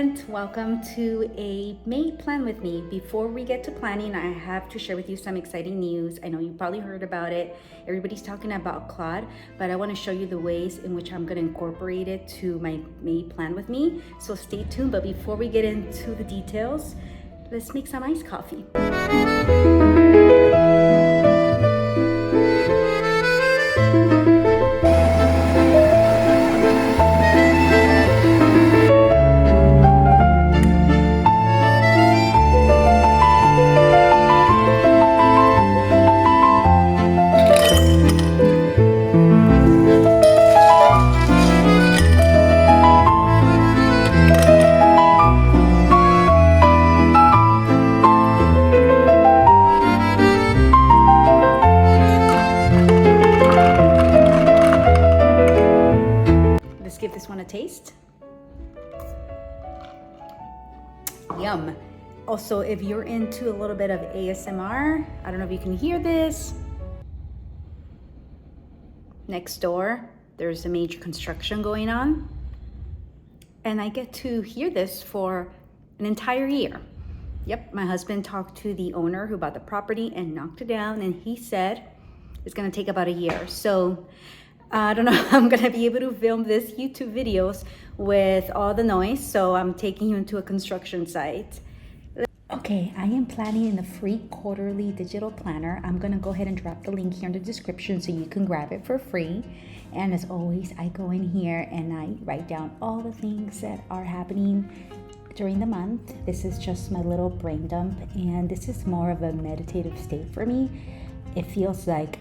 student, welcome to a May plan with me. Before we get to planning, I have to share with you some exciting news. I know you probably heard about it. Everybody's talking about Claude, but I want to show you the ways in which I'm going to incorporate it to my May plan with me. So stay tuned. But before we get into the details, let's make some iced coffee. Give this one a taste. Yum. Also, if you're into a little bit of ASMR, I don't know if you can hear this. Next door, there's a major construction going on. And I get to hear this for an entire year. Yep, my husband talked to the owner who bought the property and knocked it down, and he said it's gonna take about a year. So I don't know if I'm gonna be able to film this YouTube videos with all the noise, so I'm taking you into a construction site. Okay, I am planning in a free quarterly digital planner. I'm gonna go ahead and drop the link here in the description so you can grab it for free. And as always, I go in here and I write down all the things that are happening during the month. This is just my little brain dump, and this is more of a meditative state for me. It feels like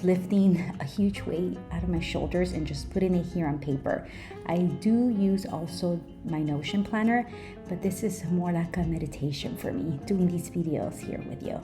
lifting a huge weight out of my shoulders and just putting it here on paper. I do use also my Notion planner, but this is more like a meditation for me, doing these videos here with you.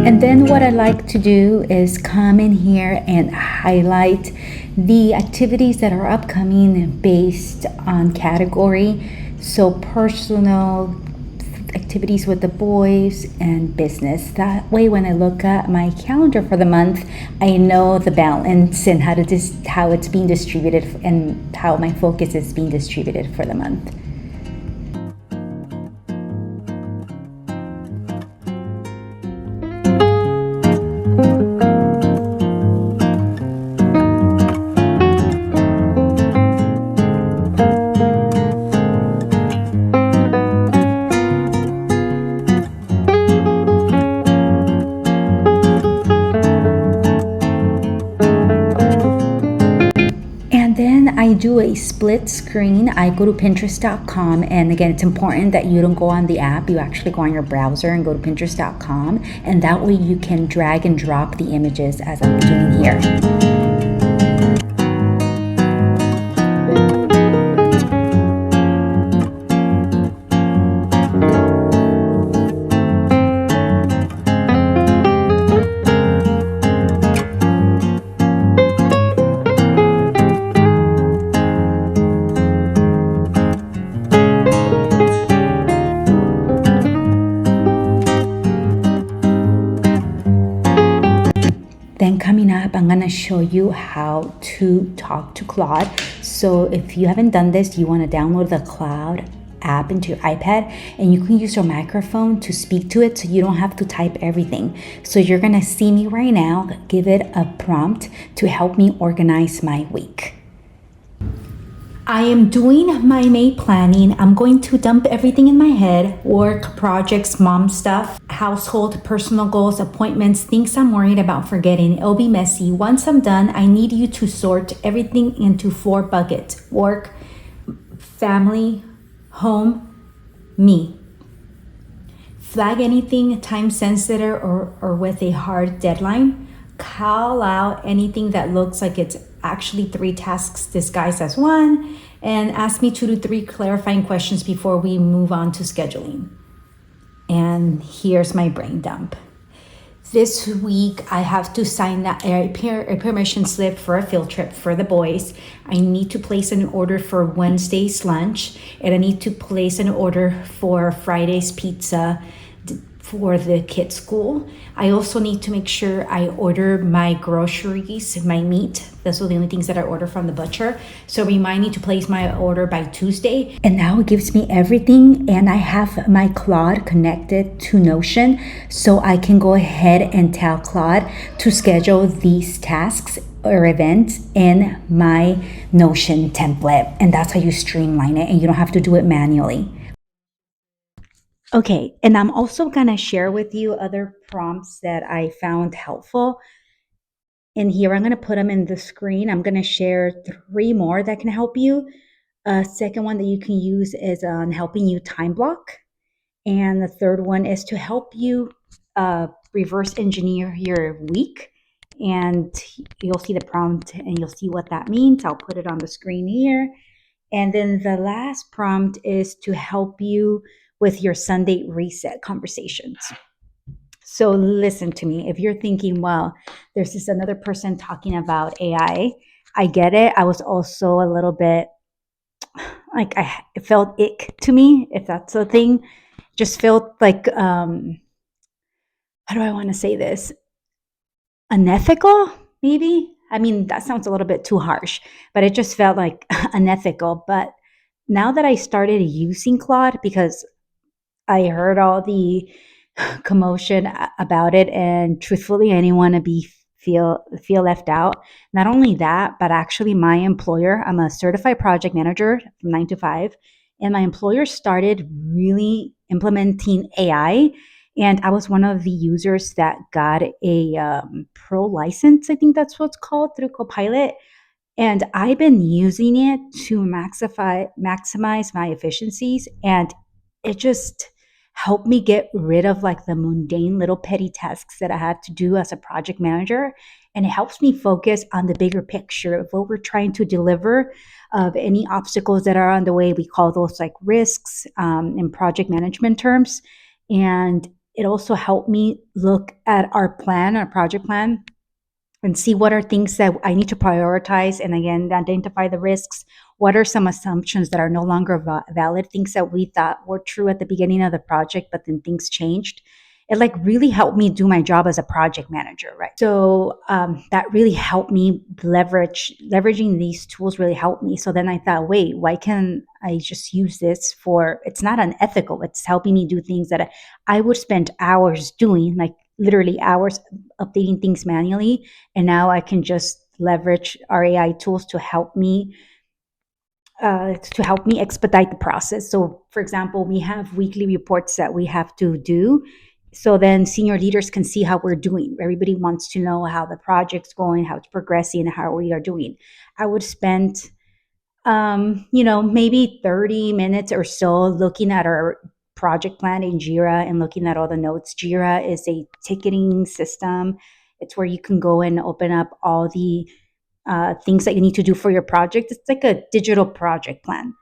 And then what I like to do is come in here and highlight the activities that are upcoming based on category. So personal activities with the boys and business. That way when I look at my calendar for the month, I know the balance and how it's being distributed and how my focus is being distributed for the month. do a split screen, I go to Pinterest.com. And again, it's important that you don't go on the app. You actually go on your browser and go to Pinterest.com. And that way you can drag and drop the images as I'm doing here. Then coming up, I'm gonna show you how to talk to Claude. So if you haven't done this, you wanna download the Claude app into your iPad, and you can use your microphone to speak to it so you don't have to type everything. So you're gonna see me right now, give it a prompt to help me organize my week. I am doing my May planning. I'm going to dump everything in my head: work, projects, mom stuff, household, personal goals, appointments, things I'm worried about forgetting. It'll be messy. Once I'm done, I need you to sort everything into 4 buckets: work, family, home, me. Flag anything time sensitive or with a hard deadline. Call out anything that looks like it's actually 3 tasks disguised as 1, and ask me 2 to 3 clarifying questions before we move on to scheduling. And here's my brain dump. This week, I have to sign a permission slip for a field trip for the boys. I need to place an order for Wednesday's lunch, and I need to place an order for Friday's pizza for the kids' school. I also need to make sure I order my groceries, my meat. Those are the only things that I order from the butcher. So remind me to place my order by Tuesday. And now it gives me everything, and I have my Claude connected to Notion, so I can go ahead and tell Claude to schedule these tasks or events in my Notion template. And that's how you streamline it, and you don't have to do it manually. Okay, and I'm also gonna share with you other prompts that I found helpful. And here I'm gonna put them in the screen. I'm gonna share 3 more that can help you. A second one that you can use is on helping you time block. And the third one is to help you reverse engineer your week. And you'll see the prompt and you'll see what that means. I'll put it on the screen here. And then the last prompt is to help you with your Sunday reset conversations. So listen to me. If you're thinking, well, there's this another person talking about I get it. I was also a little bit like it felt ick to me, if that's a thing. Just felt like how do I want to say this? Unethical, maybe. I mean, that sounds a little bit too harsh, but it just felt like unethical. But now that I started using Claude, because I heard all the commotion about it, and truthfully, I didn't want to be feel left out. Not only that, but actually, my employer, I'm a certified project manager from 9 to 5, and my employer started really implementing AI, and I was one of the users that got a pro license. I think that's what's called through Copilot. And I've been using it to maximize my efficiencies, and it just helped me get rid of like the mundane little petty tasks that I had to do as a project manager. And it helps me focus on the bigger picture of what we're trying to deliver, of any obstacles that are on the way. We call those like risks in project management terms. And it also helped me look at our plan, our project plan, and see what are things that I need to prioritize, and again, identify the risks. What are some assumptions that are no longer valid, things that we thought were true at the beginning of the project, but then things changed. It like really helped me do my job as a project manager, right? So that really helped me leveraging these tools really helped me. So then I thought, wait, why can't I just use this for, it's not unethical, it's helping me do things that I would spend hours doing, like literally hours updating things manually. And now I can just leverage our AI tools to help me expedite the process. So, for example, we have weekly reports that we have to do. So then senior leaders can see how we're doing. Everybody wants to know how the project's going, how it's progressing, how we are doing. I would spend maybe 30 minutes or so looking at our project plan in Jira and looking at all the notes. Jira is a ticketing system. It's where you can go and open up all the things that you need to do for your project. It's like a digital project plan.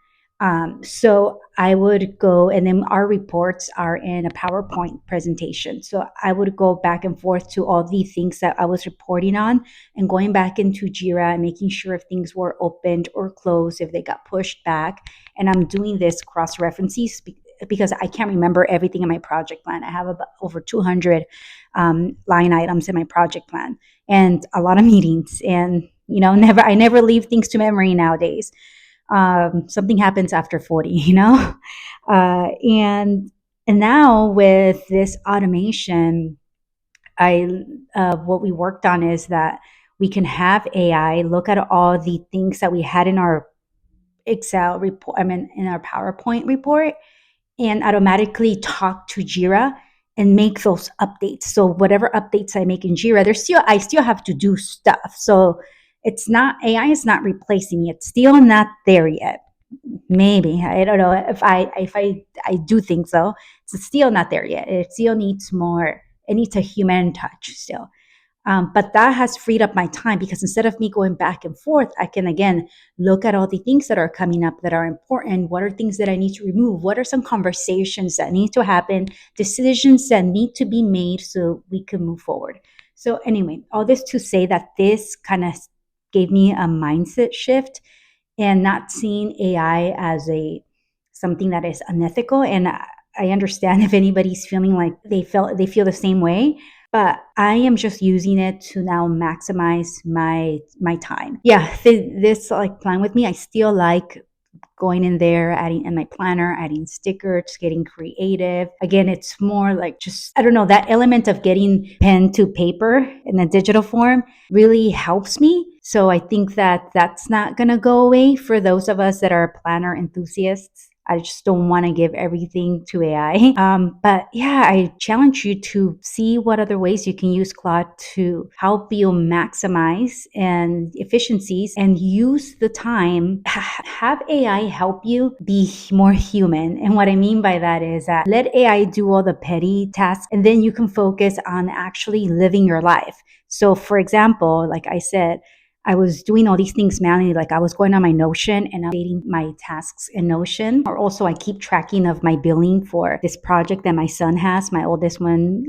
So I would go, and then our reports are in a PowerPoint presentation. So I would go back and forth to all the things that I was reporting on and going back into Jira and making sure if things were opened or closed, if they got pushed back. And I'm doing this cross references because I can't remember everything in my project plan. I have about over 200 line items in my project plan and a lot of meetings. And I never leave things to memory nowadays. Something happens after 40, and now with this automation, I what we worked on is that we can have AI look at all the things that we had in our Excel report, in our PowerPoint report, and automatically talk to Jira and make those updates. So whatever updates I make in Jira, I still have to do stuff. So it's not, AI is not replacing me. It's still not there yet. Maybe, I don't know if I do think so. It's still not there yet. It still needs more. It needs a human touch still. But that has freed up my time because instead of me going back and forth, I can again look at all the things that are coming up that are important. What are things that I need to remove? What are some conversations that need to happen? Decisions that need to be made so we can move forward. So, anyway, all this to say that this kind of gave me a mindset shift and not seeing AI as a something that is unethical. And I understand if anybody's feeling like they feel the same way, but I am just using it to now maximize my time. Yeah, this like plan with me. I still like going in there, adding in my planner, adding stickers, getting creative. Again, it's more like just, I don't know, that element of getting pen to paper in a digital form really helps me. So I think that that's not going to go away for those of us that are planner enthusiasts. I just don't want to give everything to AI. But yeah, I challenge you to see what other ways you can use Claude to help you maximize and efficiencies and use the time. Have AI help you be more human. And what I mean by that is that let AI do all the petty tasks and then you can focus on actually living your life. So for example, like I said, I was doing all these things manually. Like I was going on my Notion and updating my tasks in Notion. Or also I keep tracking of my billing for this project that my son has. My oldest one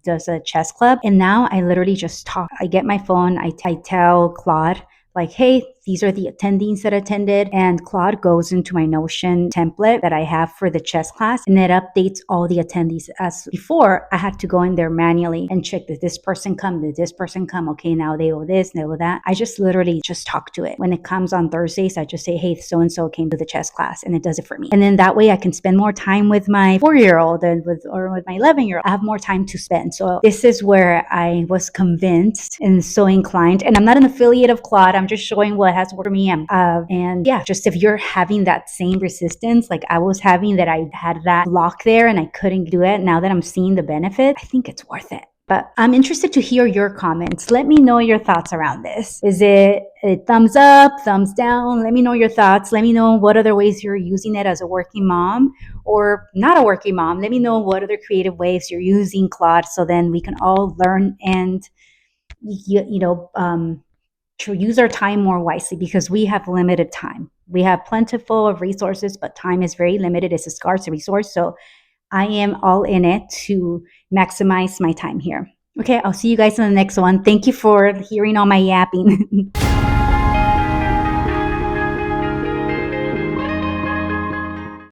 does a chess club. And now I literally just talk. I get my phone. I tell Claude, like, hey, these are the attendees that attended. And Claude goes into my Notion template that I have for the chess class and it updates all the attendees. As before, I had to go in there manually and check, did this person come? Did this person come? Okay, now they owe this, they owe that. I just literally just talk to it. When it comes on Thursdays, I just say, hey, so-and-so came to the chess class and it does it for me. And then that way I can spend more time with my 4-year-old and with my 11-year-old. I have more time to spend. So this is where I was convinced and so inclined. And I'm not an affiliate of Claude. I'm just showing what has worked for me. And yeah, just if you're having that same resistance, like I was having, that I had that block there and I couldn't do it. Now that I'm seeing the benefit, I think it's worth it. But I'm interested to hear your comments. Let me know your thoughts around this. Is it a thumbs up, thumbs down? Let me know your thoughts. Let me know what other ways you're using it as a working mom or not a working mom. Let me know what other creative ways you're using Claude so then we can all learn and, to use our time more wisely because we have limited time. We have plentiful of resources, but time is very limited. It's a scarce resource. So I am all in it to maximize my time here. Okay, I'll see you guys in the next one. Thank you for hearing all my yapping.